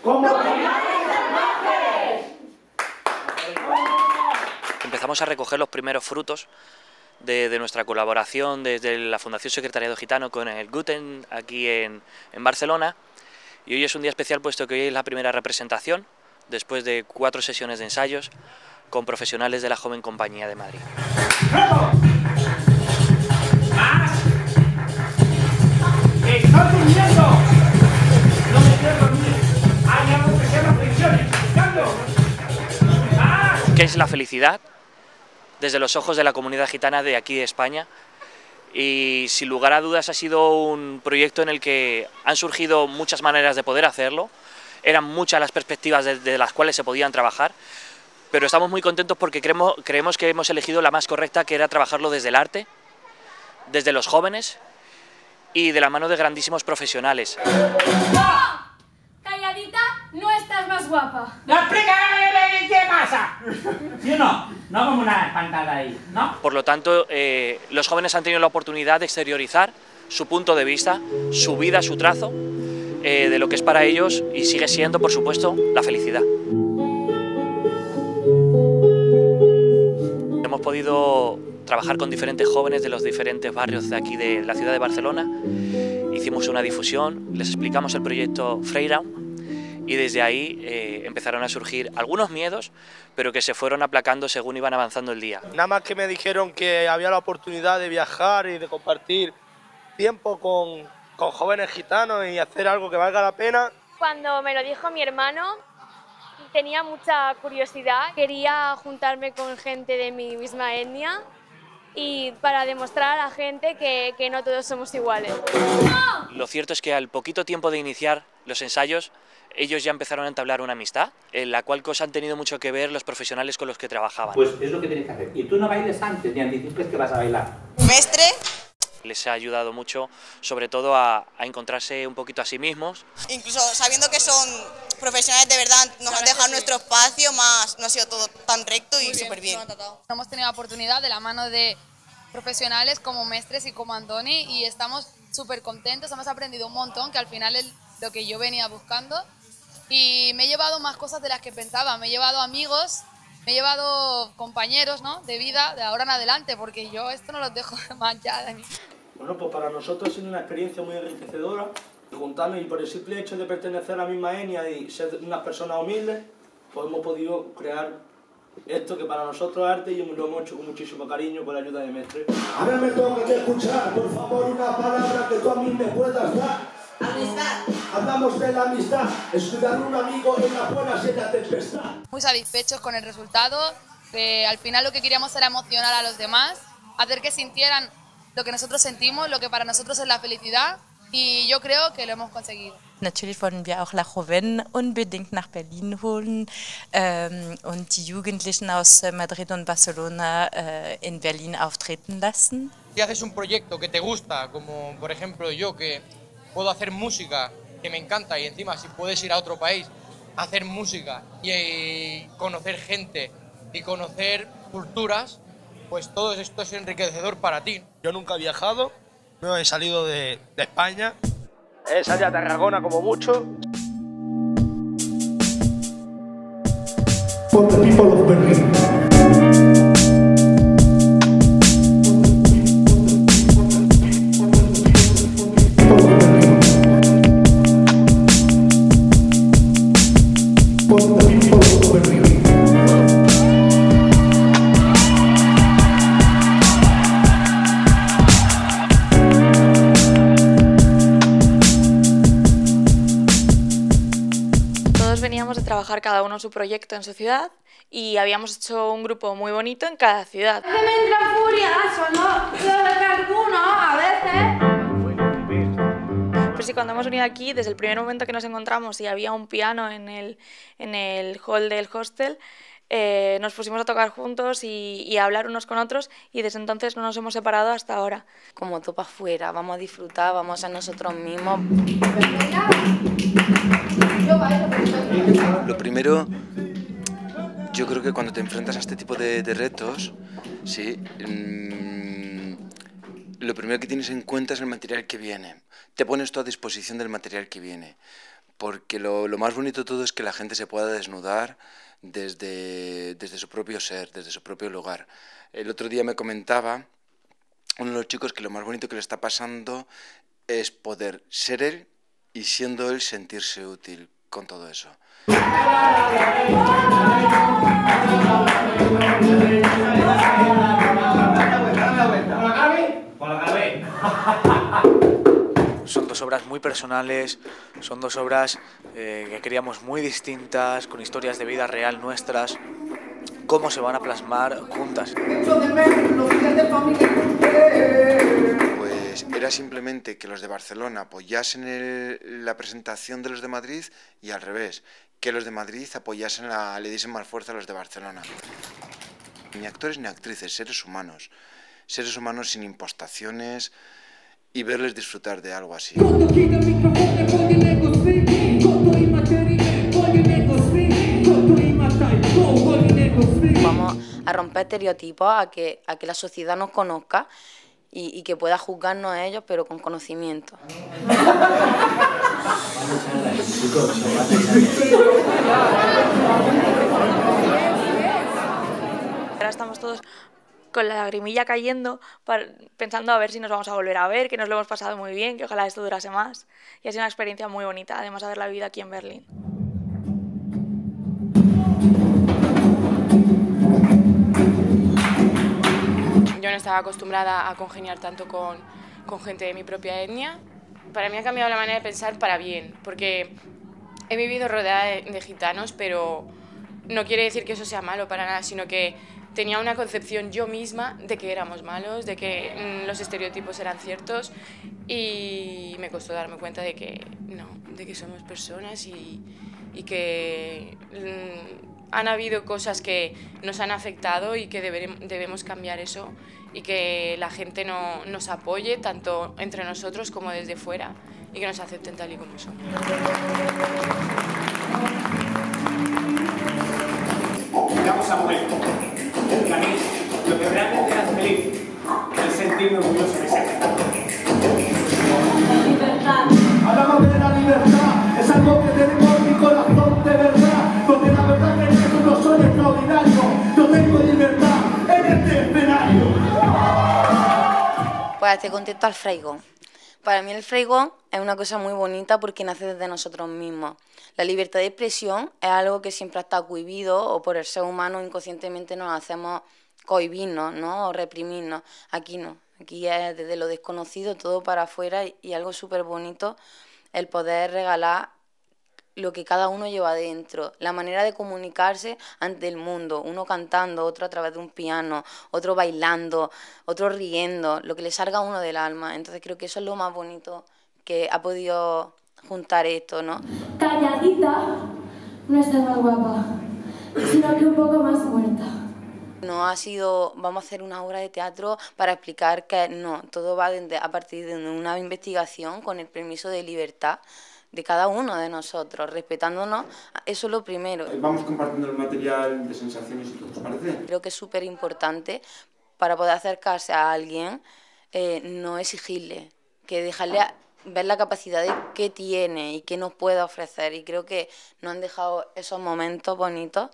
¡Como Empezamos a recoger los primeros frutos de nuestra colaboración desde la Fundación Secretariado Gitano con el Guten aquí en Barcelona, y hoy es un día especial puesto que hoy es la primera representación después de 4 sesiones de ensayos con profesionales de la Joven Compañía de Madrid. ¡Más! ¡Estoy durmiendo! ¡No me quiero dormir! ¡Hay algo que se llama fricciones! ¡Buscando! ¡Más! ¿Qué es la felicidad? Desde los ojos de la comunidad gitana de aquí de España, y sin lugar a dudas ha sido un proyecto en el que han surgido muchas maneras de poder hacerlo, eran muchas las perspectivas desde las cuales se podían trabajar, pero estamos muy contentos porque creemos que hemos elegido la más correcta, que era trabajarlo desde el arte, desde los jóvenes y de la mano de grandísimos profesionales. ¡No! Calladita, no estás más guapa. ¡No explica qué pasa! ¿Sí o no? No como una espantada ahí, ¿no? Por lo tanto, los jóvenes han tenido la oportunidad de exteriorizar su punto de vista, su vida, su trazo, de lo que es para ellos y sigue siendo, por supuesto, la felicidad. Hemos podido trabajar con diferentes jóvenes de los diferentes barrios de aquí de la ciudad de Barcelona. Hicimos una difusión, les explicamos el proyecto Freiraum y desde ahí empezaron a surgir algunos miedos, pero que se fueron aplacando según iban avanzando el día. Nada más que me dijeron que había la oportunidad de viajar y de compartir tiempo con jóvenes gitanos y hacer algo que valga la pena. Cuando me lo dijo mi hermano, tenía mucha curiosidad. Quería juntarme con gente de mi misma etnia y para demostrar a la gente que no todos somos iguales. Lo cierto es que al poquito tiempo de iniciar los ensayos, ellos ya empezaron a entablar una amistad, en la cual cosa han tenido mucho que ver los profesionales con los que trabajaban. Pues es lo que tienes que hacer. Y tú no bailes antes, ni anticipes que vas a bailar. Mestre. Les ha ayudado mucho, sobre todo a encontrarse un poquito a sí mismos. Incluso sabiendo que son profesionales de verdad, nos han dejado nuestro espacio, más no ha sido todo tan recto y súper bien. Hemos tenido la oportunidad de la mano de profesionales como Mestres y como Antoni y estamos súper contentos, hemos aprendido un montón, que al final es lo que yo venía buscando, y me he llevado más cosas de las que pensaba, me he llevado amigos, me he llevado compañeros, ¿no?, de vida de ahora en adelante, porque yo esto no los dejo más ya de mí. Bueno, pues para nosotros ha sido una experiencia muy enriquecedora, juntarnos, y por el simple hecho de pertenecer a la misma etnia y ser unas personas humildes, pues hemos podido crear esto que para nosotros es arte y lo hemos hecho con muchísimo cariño con la ayuda de Mestre. Ahora me toca que escuchar, por favor, una palabra que tú a mí me puedas dar. Amistad. Hablamos de la amistad, escuchar un amigo en la buena y en la tempestad. Muy satisfechos con el resultado, que al final lo que queríamos era emocionar a los demás, hacer que sintieran lo que nosotros sentimos, lo que para nosotros es la felicidad, y yo creo que lo hemos conseguido. Natürlich wollen wir auch La Joven unbedingt nach Berlin holen und die Jugendlichen aus Madrid und Barcelona in Berlin auftreten lassen. Si haces un proyecto que te gusta, como por ejemplo yo, que puedo hacer música, que me encanta, y encima si puedes ir a otro país a hacer música y conocer gente y conocer culturas, pues todo esto es enriquecedor para ti. Yo nunca he viajado, no he salido de España, he salido a Tarragona como mucho. For the people of Berlin. Veníamos de trabajar cada uno su proyecto en su ciudad y habíamos hecho un grupo muy bonito en cada ciudad. Que me entra furia eso, ¿no? Que alguno a veces. Pero sí, cuando hemos venido aquí, desde el primer momento que nos encontramos y había un piano en el hall del hostel, nos pusimos a tocar juntos y a hablar unos con otros, y desde entonces no nos hemos separado hasta ahora. Como tú para afuera, vamos a disfrutar, vamos a nosotros mismos. Lo primero, yo creo que cuando te enfrentas a este tipo de retos, ¿sí? Lo primero que tienes en cuenta es el material que viene. Te pones tú a disposición del material que viene. porque lo más bonito de todo es que la gente se pueda desnudar desde su propio ser, desde su propio lugar. El otro día me comentaba uno de los chicos que lo más bonito que le está pasando es poder ser él y siendo él sentirse útil con todo eso. Son dos obras muy personales, son dos obras que queríamos muy distintas, con historias de vida real nuestras. ¿Cómo se van a plasmar juntas? Pues era simplemente que los de Barcelona apoyasen la presentación de los de Madrid y al revés, que los de Madrid apoyasen le diesen más fuerza a los de Barcelona. Ni actores ni actrices, seres humanos sin impostaciones y verles disfrutar de algo así. Vamos a romper estereotipos, a que la sociedad nos conozca y que pueda juzgarnos a ellos, pero con conocimiento. Ahora estamos todos con la lagrimilla cayendo, pensando a ver si nos vamos a volver a ver, que nos lo hemos pasado muy bien, que ojalá esto durase más. Y ha sido una experiencia muy bonita, además de haberla vivido aquí en Berlín. Yo no estaba acostumbrada a congeniar tanto con gente de mi propia etnia. Para mí ha cambiado la manera de pensar para bien, porque he vivido rodeada de gitanos, pero no quiere decir que eso sea malo para nada, sino que tenía una concepción yo misma de que éramos malos, de que los estereotipos eran ciertos, y me costó darme cuenta de que no, de que somos personas y que han habido cosas que nos han afectado y que debemos cambiar eso, y que la gente nos apoye tanto entre nosotros como desde fuera y que nos acepten tal y como somos. Llegamos a momento. A mí, lo que realmente me hace feliz es sentirme orgulloso de ser. Libertad. Hablamos de la libertad, es algo que tenemos en mi corazón de verdad, porque la verdad que yo no soy extraordinario, yo tengo libertad en este escenario. Pues estoy contento al Freigón. Para mí el Freigón es una cosa muy bonita porque nace desde nosotros mismos. La libertad de expresión es algo que siempre ha estado cohibido, o por el ser humano inconscientemente nos hacemos cohibirnos, ¿no? O reprimirnos. Aquí no, aquí es desde lo desconocido todo para afuera, y algo súper bonito el poder regalar lo que cada uno lleva dentro, la manera de comunicarse ante el mundo, uno cantando, otro a través de un piano, otro bailando, otro riendo, lo que le salga a uno del alma. Entonces creo que eso es lo más bonito que ha podido juntar esto, ¿no? Calladita no es más guapa, sino que un poco más muerta. No ha sido, vamos a hacer una obra de teatro para explicar que no, todo va a partir de una investigación con el permiso de libertad de cada uno de nosotros, respetándonos, eso es lo primero. Vamos compartiendo el material de sensaciones y todo, ¿os parece? Creo que es súper importante para poder acercarse a alguien, no exigirle, que dejarle ver la capacidad de qué tiene y qué nos puede ofrecer, y creo que nos han dejado esos momentos bonitos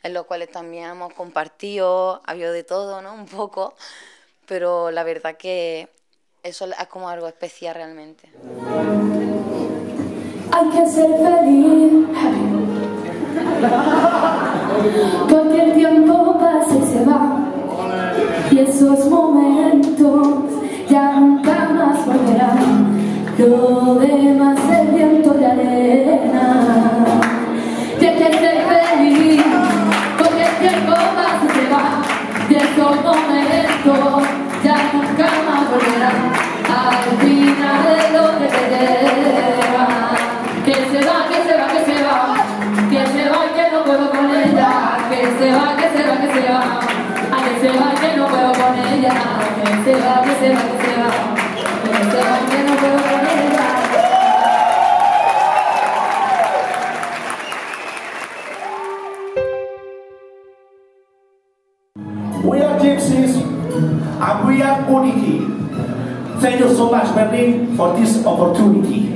en los cuales también hemos compartido, ha habido de todo, ¿no? Un poco, pero la verdad que eso es como algo especial realmente. Hay que ser feliz, porque el tiempo pasa y se va, y esos momentos ya nunca más volverán. Lo demás es viento de arena. Y hay que ser feliz, porque el tiempo pasa y se va, y esos momentos ya nunca más volverán. Al final de lo que te lleva. Que se va, que se va, que se va, que se va y que no puedo con ella, que se va, que se va, que se va, a que se va y que no puedo con ella, que se va, que se va, que se va, que se va y que no puedo con ella. We are gypsies and we are unity. Thank you so much, Berlin, for this opportunity.